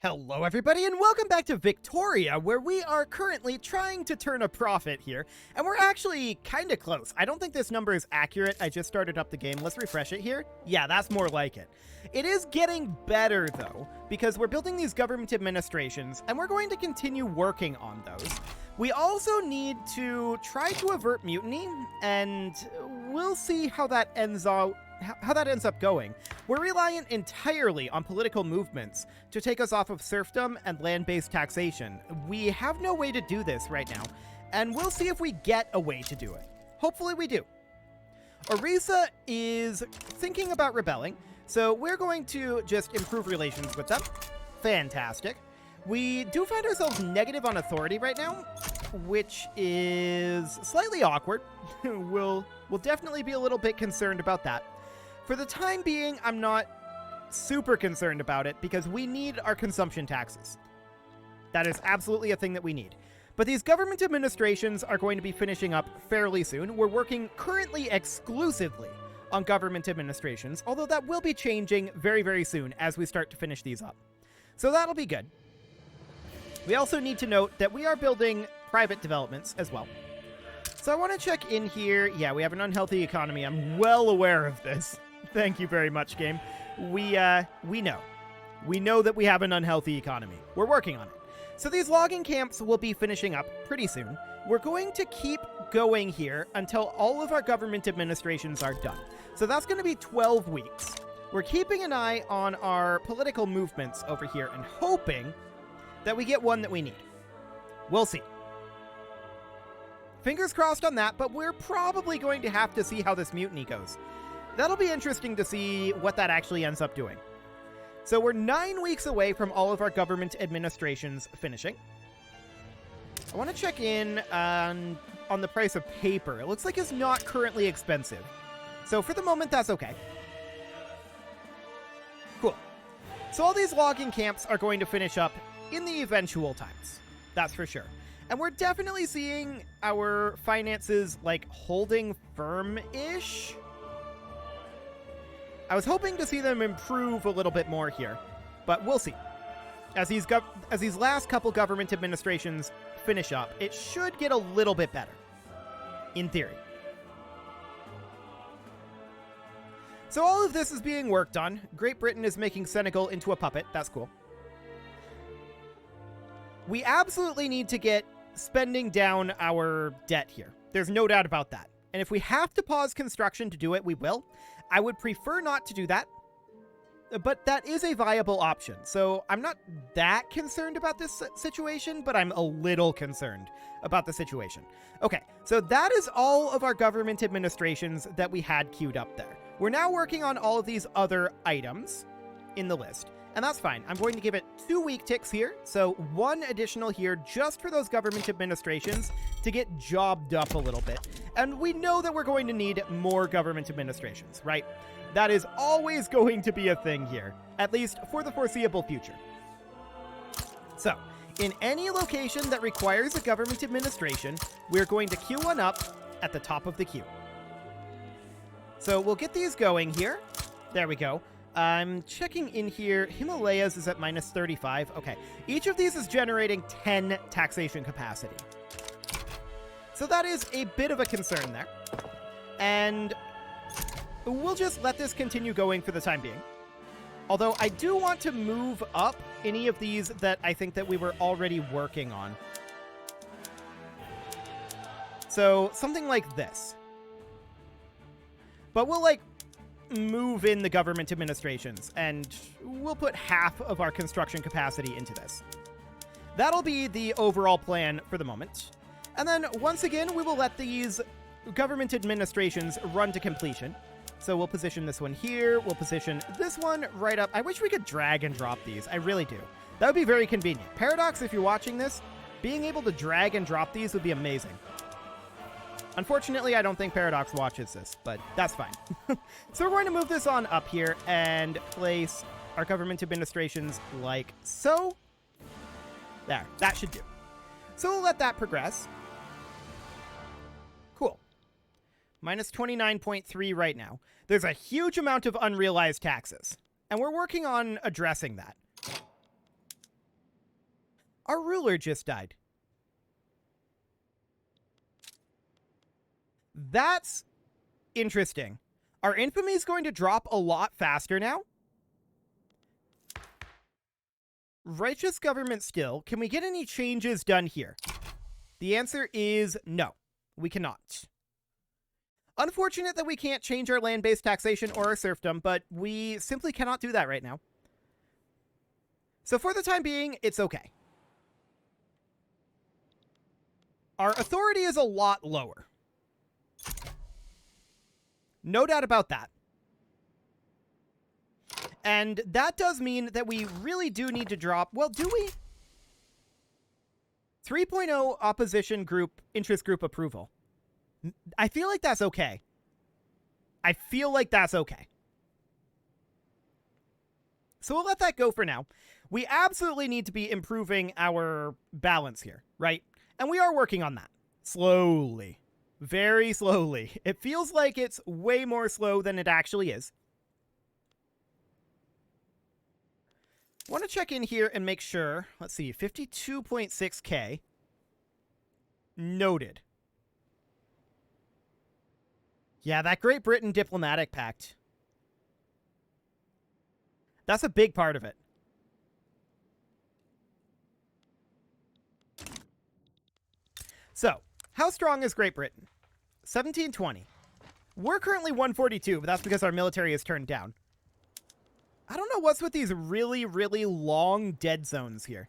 Hello everybody and welcome back to Victoria, where we are currently trying to turn a profit here, and we're actually kinda close. I don't think this number is accurate. I just started up the game. Let's refresh it here. Yeah, that's more like it. It is getting better though, because we're building these government administrations, and we're going to continue working on those. We also need to try to avert mutiny, and we'll see how that ends up going. We're reliant entirely on political movements to take us off of serfdom and land-based taxation. We have no way to do this right now, and we'll see if we get a way to do it. Hopefully we do. Orisa is thinking about rebelling, so we're going to just improve relations with them. Fantastic. We do find ourselves negative on authority right now, which is slightly awkward. We'll definitely be a little bit concerned about that. For the time being, I'm not super concerned about it because we need our consumption taxes. That is absolutely a thing that we need. But these government administrations are going to be finishing up fairly soon. We're working currently exclusively on government administrations, although that will be changing very, very soon as we start to finish these up. So that'll be good. We also need to note that we are building private developments as well. So I want to check in here. Yeah, we have an unhealthy economy. I'm well aware of this. Thank you very much, game. We know. We know that we have an unhealthy economy. We're working on it. So these logging camps will be finishing up pretty soon. We're going to keep going here until all of our government administrations are done. So that's going to be 12 weeks. We're keeping an eye on our political movements over here and hoping that we get one that we need. We'll see. Fingers crossed on that, but we're probably going to have to see how this mutiny goes. That'll be interesting to see what that actually ends up doing. So we're 9 weeks away from all of our government administrations finishing. I want to check in on the price of paper. It looks like it's not currently expensive. So for the moment, that's okay. Cool. So all these logging camps are going to finish up in the eventual times. That's for sure. And we're definitely seeing our finances, like, holding firm-ish. I was hoping to see them improve a little bit more here, but we'll see. As these last couple government administrations finish up, it should get a little bit better, in theory. So all of this is being worked on. Great Britain is making Senegal into a puppet. That's cool. We absolutely need to get spending down our debt here. There's no doubt about that. And if we have to pause construction to do it, we will. I would prefer not to do that, but that is a viable option. So I'm not that concerned about this situation, but I'm a little concerned about the situation. Okay, so that is all of our government administrations that we had queued up there. We're now working on all of these other items in the list. And that's fine. I'm going to give it 2 week ticks here. So 1 additional here just for those government administrations to get jobbed up a little bit. And we know that we're going to need more government administrations, right? That is always going to be a thing here, at least for the foreseeable future. So in any location that requires a government administration, we're going to queue one up at the top of the queue. So we'll get these going here. There we go. I'm checking in here. Himalayas is at minus 35. Okay. Each of these is generating 10 taxation capacity. So that is a bit of a concern there. And we'll just let this continue going for the time being. Although I do want to move up any of these that I think that we were already working on. So something like this. But we'll, like, move in the government administrations, and we'll put half of our construction capacity into this. That'll be the overall plan for the moment. And then, once again, we will let these government administrations run to completion. So we'll position this one here. We'll position this one right up. I wish we could drag and drop these. I really do. That would be very convenient. Paradox, if you're watching this, being able to drag and drop these would be amazing. Unfortunately, I don't think Paradox watches this, but that's fine. So we're going to move this on up here and place our government administrations like so. There, that should do. So we'll let that progress. Cool. Minus 29.3 right now. There's a huge amount of unrealized taxes, and we're working on addressing that. Our ruler just died. That's interesting. Our infamy is going to drop a lot faster now. Righteous government still. Can we get any changes done here? The answer is no. We cannot. Unfortunate that we can't change our land-based taxation or our serfdom, but we simply cannot do that right now. So for the time being, it's okay. Our authority is a lot lower. No doubt about that. And that does mean that we really do need to drop... Well, do we? 3.0 opposition group, interest group approval. I feel like that's okay. I feel like that's okay. So we'll let that go for now. We absolutely need to be improving our balance here, right? And we are working on that. Slowly. Very slowly. It feels like it's way more slow than it actually is. I want to check in here and make sure. Let's see, 52.6k. Noted. Yeah, that Great Britain diplomatic pact. That's a big part of it. So, how strong is Great Britain? 1720. We're currently 142, but that's because our military is turned down. I don't know what's with these really, really long dead zones here.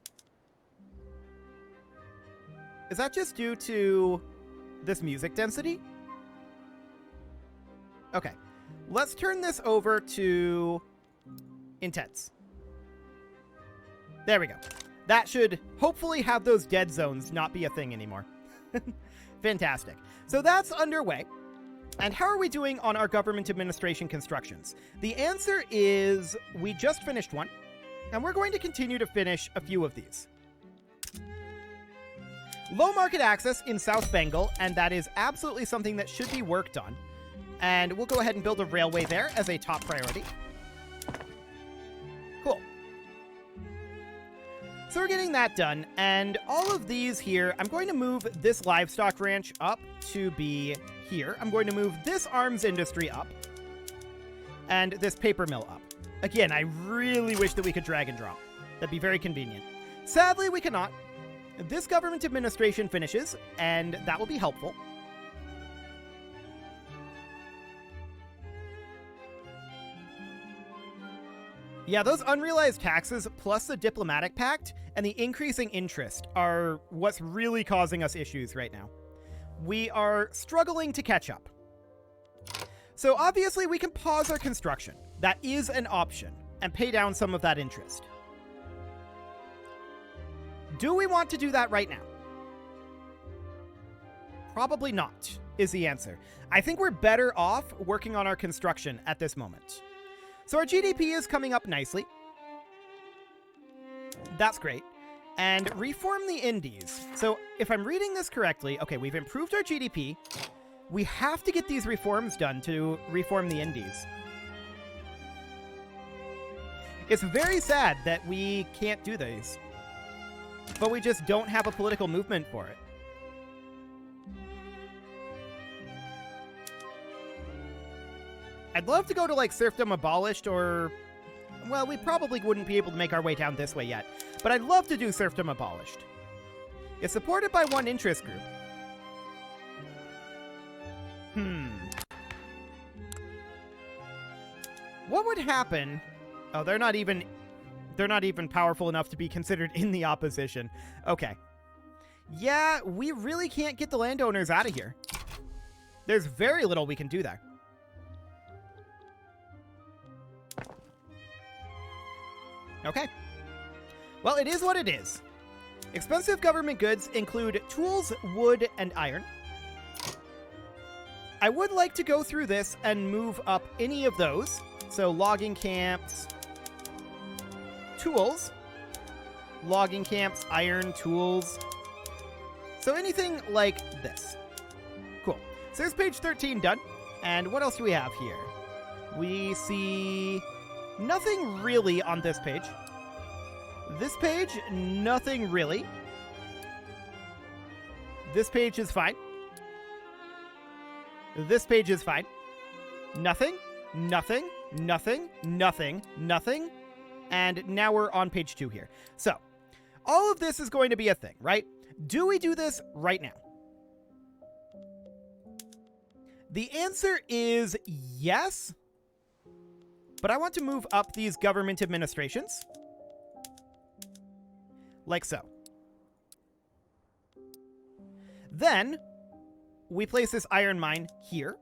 Is that just due to this music density? Okay. Let's turn this over to intense. There we go. That should hopefully have those dead zones not be a thing anymore. Fantastic. So that's underway. And how are we doing on our government administration constructions? The answer is we just finished one, and we're going to continue to finish a few of these. Low market access in South Bengal, and that is absolutely something that should be worked on. And we'll go ahead and build a railway there as a top priority. Cool. So we're getting that done, and all of these here, I'm going to move this livestock ranch up to be here. I'm going to move this arms industry up, and this paper mill up. Again, I really wish that we could drag and drop. That'd be very convenient. Sadly, we cannot. This government administration finishes, and that will be helpful. Yeah, those unrealized taxes plus the diplomatic pact and the increasing interest are what's really causing us issues right now. We are struggling to catch up. So obviously we can pause our construction. That is an option, and pay down some of that interest. Do we want to do that right now? Probably not, is the answer. I think we're better off working on our construction at this moment. So our GDP is coming up nicely. That's great. And reform the Indies. So if I'm reading this correctly, okay, we've improved our GDP. We have to get these reforms done to reform the Indies. It's very sad that we can't do these, but we just don't have a political movement for it. I'd love to go to, like, serfdom abolished or... Well, we probably wouldn't be able to make our way down this way yet. But I'd love to do serfdom abolished. It's supported by one interest group. What would happen... Oh, they're not even powerful enough to be considered in the opposition. Okay. Yeah, we really can't get the landowners out of here. There's very little we can do there. Okay. Well, it is what it is. Expensive government goods include tools, wood, and iron. I would like to go through this and move up any of those. So logging camps, tools, logging camps, iron, tools. So anything like this. Cool. So there's page 13 done. And what else do we have here? We see... nothing really on this page. This page, nothing really. This page is fine. This page is fine. Nothing, nothing, nothing, nothing, nothing. And now we're on page 2 here. So, all of this is going to be a thing, right? Do we do this right now? The answer is yes. But I want to move up these government administrations. Like so. Then, we place this iron mine here.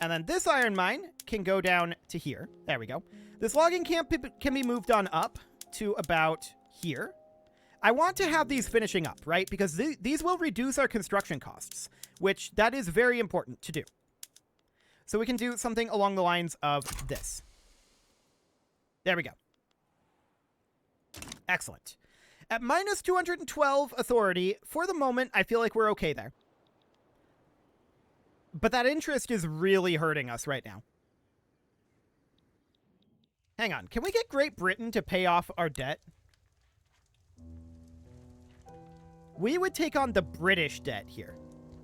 And then this iron mine can go down to here. There we go. This logging camp can be moved on up to about here. I want to have these finishing up, right? Because these will reduce our construction costs, which that is very important to do. So we can do something along the lines of this. There we go. Excellent. At minus 212 authority, for the moment, I feel like we're okay there. But that interest is really hurting us right now. Hang on. Can we get Great Britain to pay off our debt? We would take on the British debt here.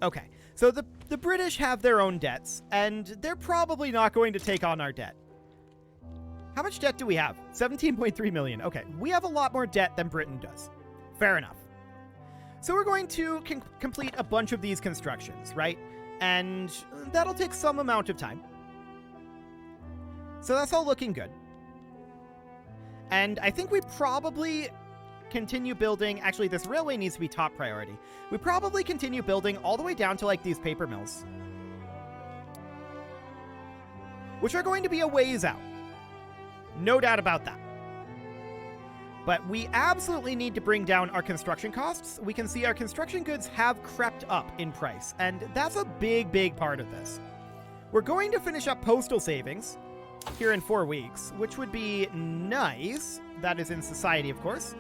Okay. So the British have their own debts, and they're probably not going to take on our debt. How much debt do we have? 17.3 million. Okay. We have a lot more debt than Britain does. Fair enough. So we're going to complete a bunch of these constructions, right? And that'll take some amount of time. So that's all looking good. And I think we probably continue building... Actually, this railway needs to be top priority. We probably continue building all the way down to, like, these paper mills. Which are going to be a ways out. No doubt about that. But we absolutely need to bring down our construction costs. We can see our construction goods have crept up in price, and that's a big, big part of this. We're going to finish up postal savings here in 4 weeks, which would be nice. That is in society, of course.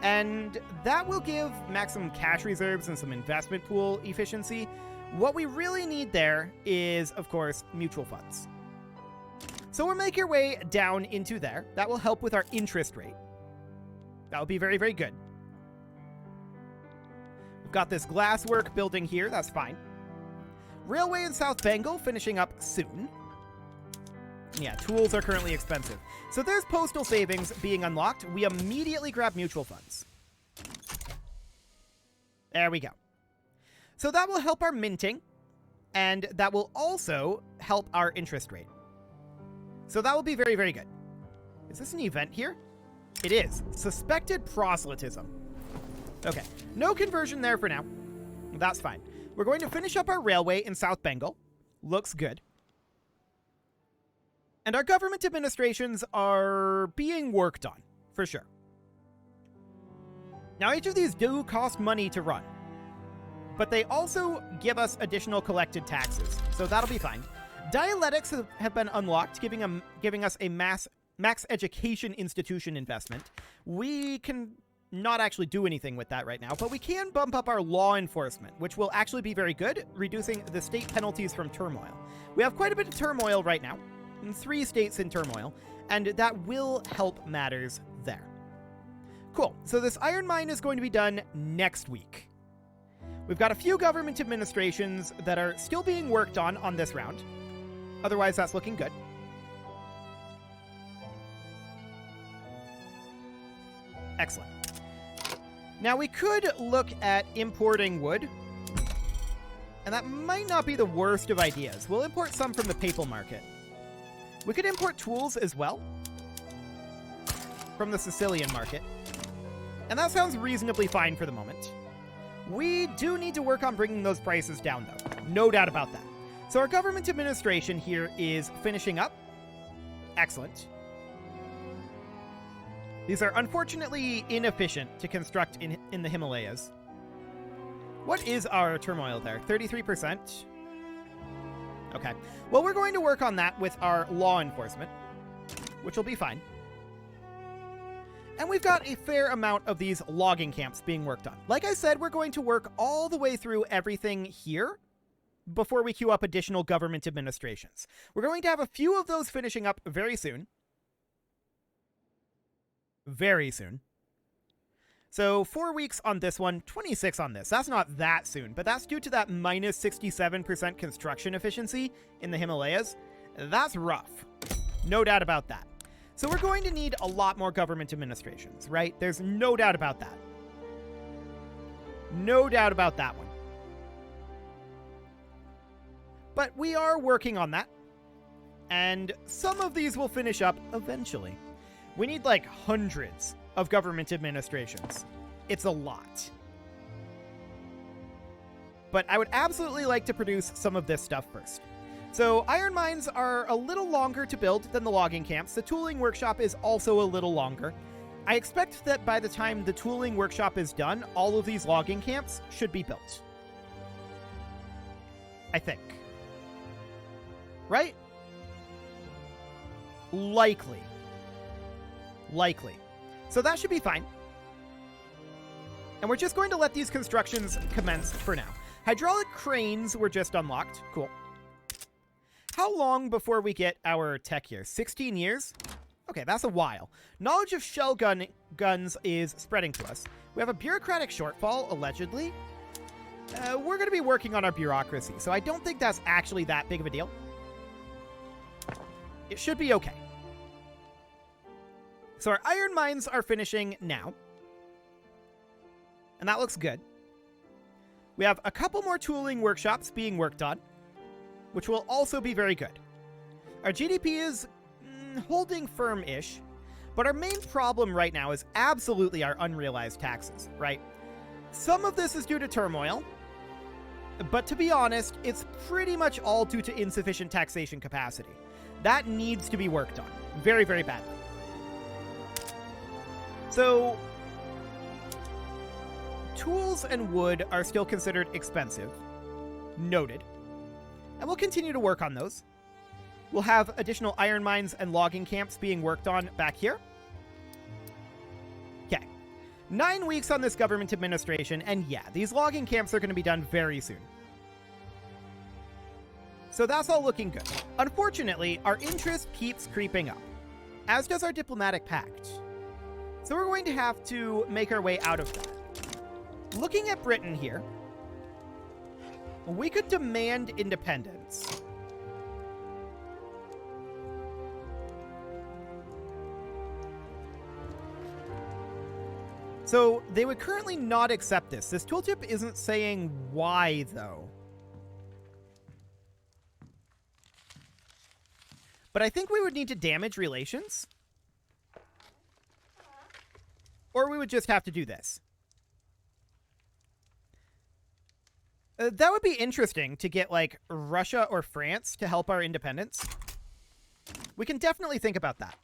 And that will give maximum cash reserves and some investment pool efficiency. What we really need there is, of course, mutual funds. So we'll make our way down into there. That will help with our interest rate. That would be very, very good. We've got this glasswork building here. That's fine. Railway in South Bengal finishing up soon. Yeah, tools are currently expensive. So there's postal savings being unlocked. We immediately grab mutual funds. There we go. So that will help our minting, and that will also help our interest rate. So that will be very, very good. Is this an event here? It is. Suspected proselytism. Okay. No conversion there for now. That's fine. We're going to finish up our railway in South Bengal. Looks good. And our government administrations are being worked on, for sure. Now, each of these do cost money to run, but they also give us additional collected taxes, so that'll be fine. Dialectics have been unlocked, giving us a max education institution investment. We can not actually do anything with that right now, but we can bump up our law enforcement, which will actually be very good, reducing the state penalties from turmoil. We have quite a bit of turmoil right now. 3 states in turmoil, and that will help matters there. Cool. So this iron mine is going to be done next week. We've got a few government administrations that are still being worked on this round. Otherwise, that's looking good. Excellent. Now, we could look at importing wood, and that might not be the worst of ideas. We'll import some from the papal market. We could import tools as well from the Sicilian market. And that sounds reasonably fine for the moment. We do need to work on bringing those prices down, though. No doubt about that. So our government administration here is finishing up. Excellent. These are unfortunately inefficient to construct in the Himalayas. What is our turmoil there? 33%? Okay. Well, we're going to work on that with our law enforcement, which will be fine. And we've got a fair amount of these logging camps being worked on. Like I said, we're going to work all the way through everything here before we queue up additional government administrations. We're going to have a few of those finishing up very soon. Very soon. So 4 weeks on this one, 26 on this. That's not that soon, but that's due to that minus 67% construction efficiency in the Himalayas. That's rough. No doubt about that. So we're going to need a lot more government administrations, right? There's no doubt about that. No doubt about that one. But we are working on that. And some of these will finish up eventually. We need like hundreds of government administrations. It's a lot. But I would absolutely like to produce some of this stuff first. So iron mines are a little longer to build than the logging camps. The tooling workshop is also a little longer. I expect that by the time the tooling workshop is done, all of these logging camps should be built. I think. Right? Likely. So that should be fine. And we're just going to let these constructions commence for now. Hydraulic cranes were just unlocked. Cool. How long before we get our tech here? 16 years? Okay, that's a while. Knowledge of shell guns is spreading to us. We have a bureaucratic shortfall, allegedly. We're going to be working on our bureaucracy, so I don't think that's actually that big of a deal. It should be okay. So our iron mines are finishing now. And that looks good. We have a couple more tooling workshops being worked on, which will also be very good. Our GDP is holding firm-ish, but our main problem right now is absolutely our unrealized taxes, right? Some of this is due to turmoil, but to be honest, it's pretty much all due to insufficient taxation capacity. That needs to be worked on very, very badly. So, tools and wood are still considered expensive. Noted. And we'll continue to work on those. We'll have additional iron mines and logging camps being worked on back here. Okay. 9 weeks on this government administration, and yeah, these logging camps are going to be done very soon. So that's all looking good. Unfortunately, our interest keeps creeping up, as does our diplomatic pact. So we're going to have to make our way out of that. Looking at Britain here, we could demand independence. So they would currently not accept this. This tooltip isn't saying why, though. But I think we would need to damage relations. Or we would just have to do this. That would be interesting to get, like, Russia or France to help our independence. We can definitely think about that.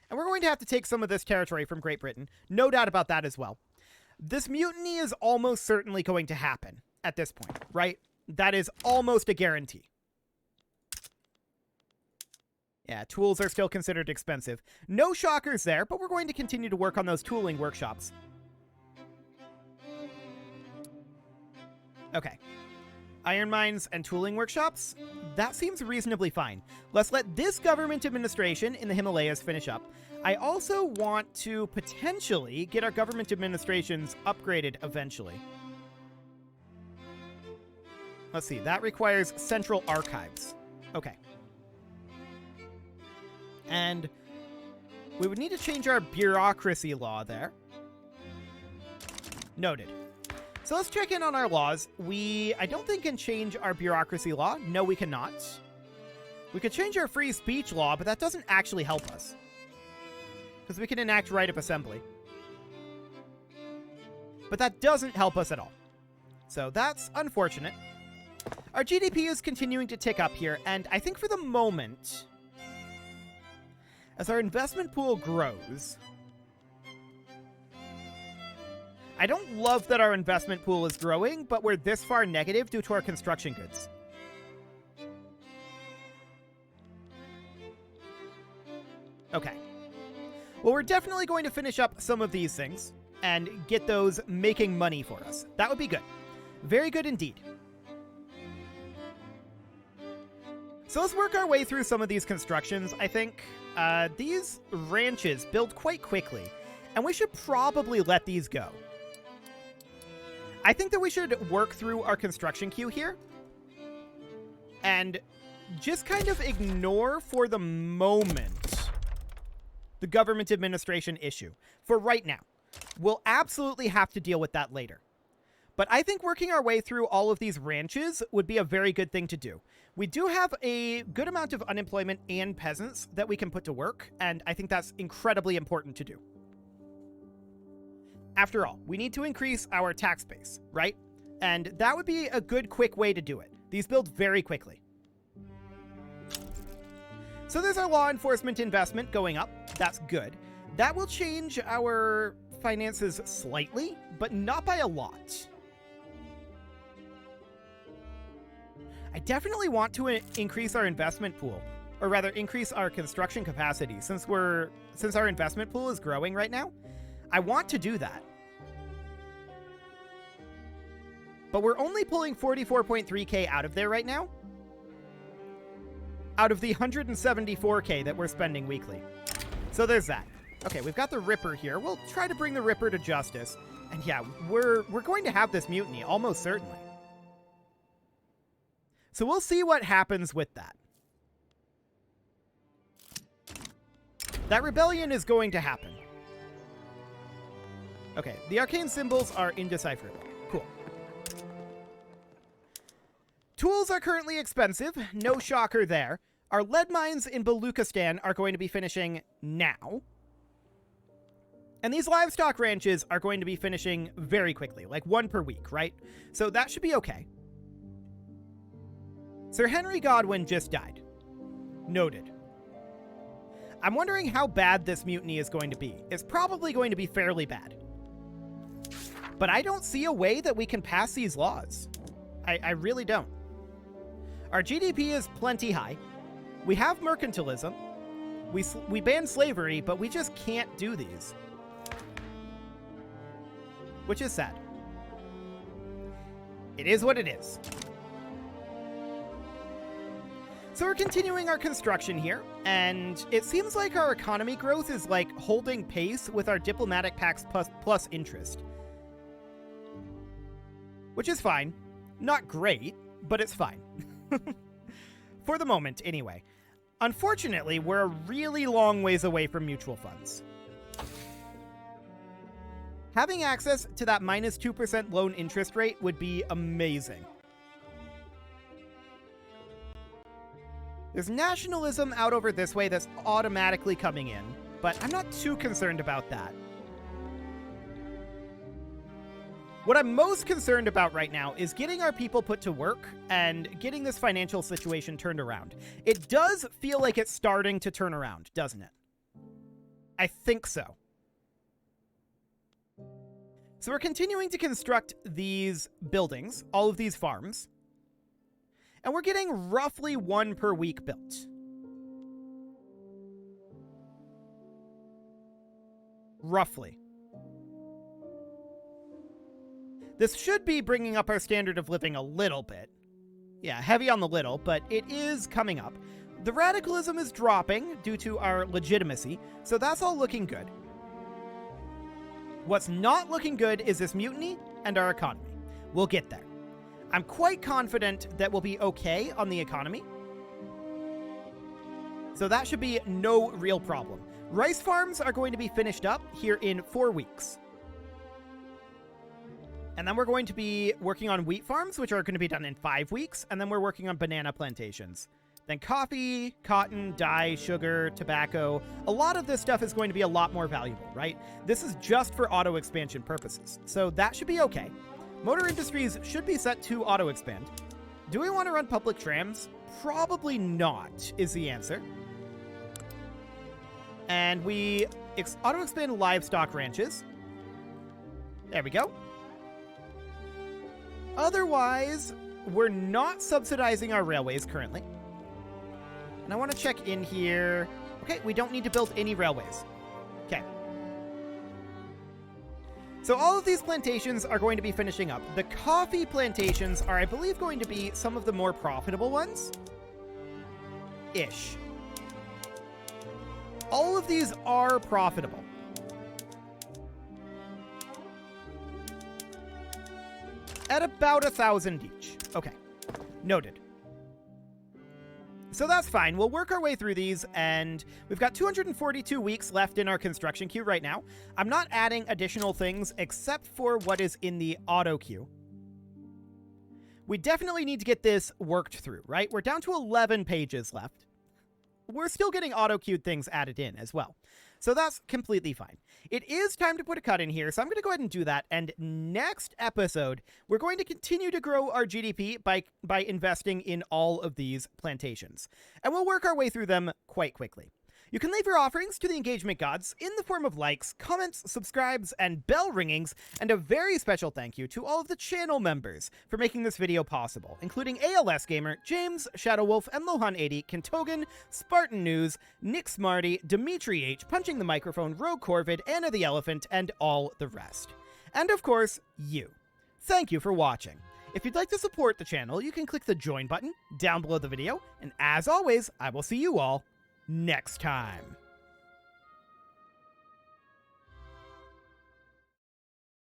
And we're going to have to take some of this territory from Great Britain. No doubt about that as well. This mutiny is almost certainly going to happen at this point, right? That is almost a guarantee. Yeah, tools are still considered expensive. No shockers there, but we're going to continue to work on those tooling workshops. Okay. Iron mines and tooling workshops? That seems reasonably fine. Let's let this government administration in the Himalayas finish up. I also want to potentially get our government administrations upgraded eventually. Let's see, that requires central archives. Okay. And we would need to change our bureaucracy law there. Noted. So let's check in on our laws. I don't think can change our bureaucracy law. No, we cannot. We could change our free speech law, but that doesn't actually help us. Because we can enact right of assembly. But that doesn't help us at all. So that's unfortunate. Our GDP is continuing to tick up here, and I think for the moment, as our investment pool grows, I don't love that our investment pool is growing, but we're this far negative due to our construction goods. Okay. Well, we're definitely going to finish up some of these things and get those making money for us. That would be good. Very good indeed. So let's work our way through some of these constructions, I think. These ranches build quite quickly. And we should probably let these go. I think that we should work through our construction queue here and just kind of ignore for the moment the government administration issue for right now. We'll absolutely have to deal with that later. But I think working our way through all of these ranches would be a very good thing to do. We do have a good amount of unemployment and peasants that we can put to work, and I think that's incredibly important to do. After all, we need to increase our tax base, right? And that would be a good, quick way to do it. These build very quickly. So there's our law enforcement investment going up. That's good. That will change our finances slightly, but not by a lot. I definitely want to increase our investment pool, or rather increase our construction capacity since our investment pool is growing right now. I want to do that. But we're only pulling 44.3k out of there right now, out of the 174k that we're spending weekly. So there's that. Okay, we've got the Ripper here. We'll try to bring the Ripper to justice. And yeah, we're going to have this mutiny, almost certainly. So we'll see what happens with that. That rebellion is going to happen. Okay, the arcane symbols are indecipherable. Cool. Tools are currently expensive. No shocker there. Our lead mines in Baluchistan are going to be finishing now. And these livestock ranches are going to be finishing very quickly, like one per week, right? So that should be okay. Sir Henry Godwin just died. Noted. I'm wondering how bad this mutiny is going to be. It's probably going to be fairly bad. But I don't see a way that we can pass these laws. I really don't. Our GDP is plenty high. We have mercantilism. We ban slavery, but we just can't do these. Which is sad. It is what it is. So we're continuing our construction here, and it seems like our economy growth is like holding pace with our diplomatic pacts plus interest. Which is fine. Not great, but it's fine. For the moment, anyway. Unfortunately, we're a really long ways away from mutual funds. Having access to that minus 2% loan interest rate would be amazing. There's nationalism out over this way that's automatically coming in, but I'm not too concerned about that. What I'm most concerned about right now is getting our people put to work and getting this financial situation turned around. It does feel like it's starting to turn around, doesn't it? I think so. So we're continuing to construct these buildings, all of these farms, and we're getting roughly one per week built. Roughly. This should be bringing up our standard of living a little bit. Yeah, heavy on the little, but it is coming up. The radicalism is dropping due to our legitimacy, so that's all looking good. What's not looking good is this mutiny and our economy. We'll get there. I'm quite confident that we'll be okay on the economy. So that should be no real problem. Rice farms are going to be finished up here in 4 weeks. And then we're going to be working on wheat farms, which are going to be done in 5 weeks. And then we're working on banana plantations. Then coffee, cotton, dye, sugar, tobacco. A lot of this stuff is going to be a lot more valuable, right? This is just for auto expansion purposes. So that should be okay. Motor industries should be set to auto expand. Do we want to run public trams? Probably not, is the answer. And we auto expand livestock ranches. There we go. Otherwise, we're not subsidizing our railways currently. And I want to check in here. Okay, we don't need to build any railways. Okay. So all of these plantations are going to be finishing up. The coffee plantations are, I believe, going to be some of the more profitable ones. Ish. All of these are profitable. at about 1,000 each. Okay, noted. So that's fine. We'll work our way through these, and we've got 242 weeks left in our construction queue right now. I'm not adding additional things except for what is in the auto queue. We definitely need to get this worked through, right? We're down to 11 pages left. We're still getting auto-queued things added in as well. So that's completely fine. It is time to put a cut in here, so I'm going to go ahead and do that. And next episode, we're going to continue to grow our GDP by investing in all of these plantations. And we'll work our way through them quite quickly. You can leave your offerings to the engagement gods in the form of likes, comments, subscribes, and bell ringings, and a very special thank you to all of the channel members for making this video possible, including ALS Gamer, James, Shadowwolf, and Lohan80, Kentogan, Spartan News, Nick Smarty, Dimitri H, Punching the Microphone, Rogue Corvid, Anna the Elephant, and all the rest. And of course, you. Thank you for watching. If you'd like to support the channel, you can click the join button down below the video, and as always, I will see you all next time.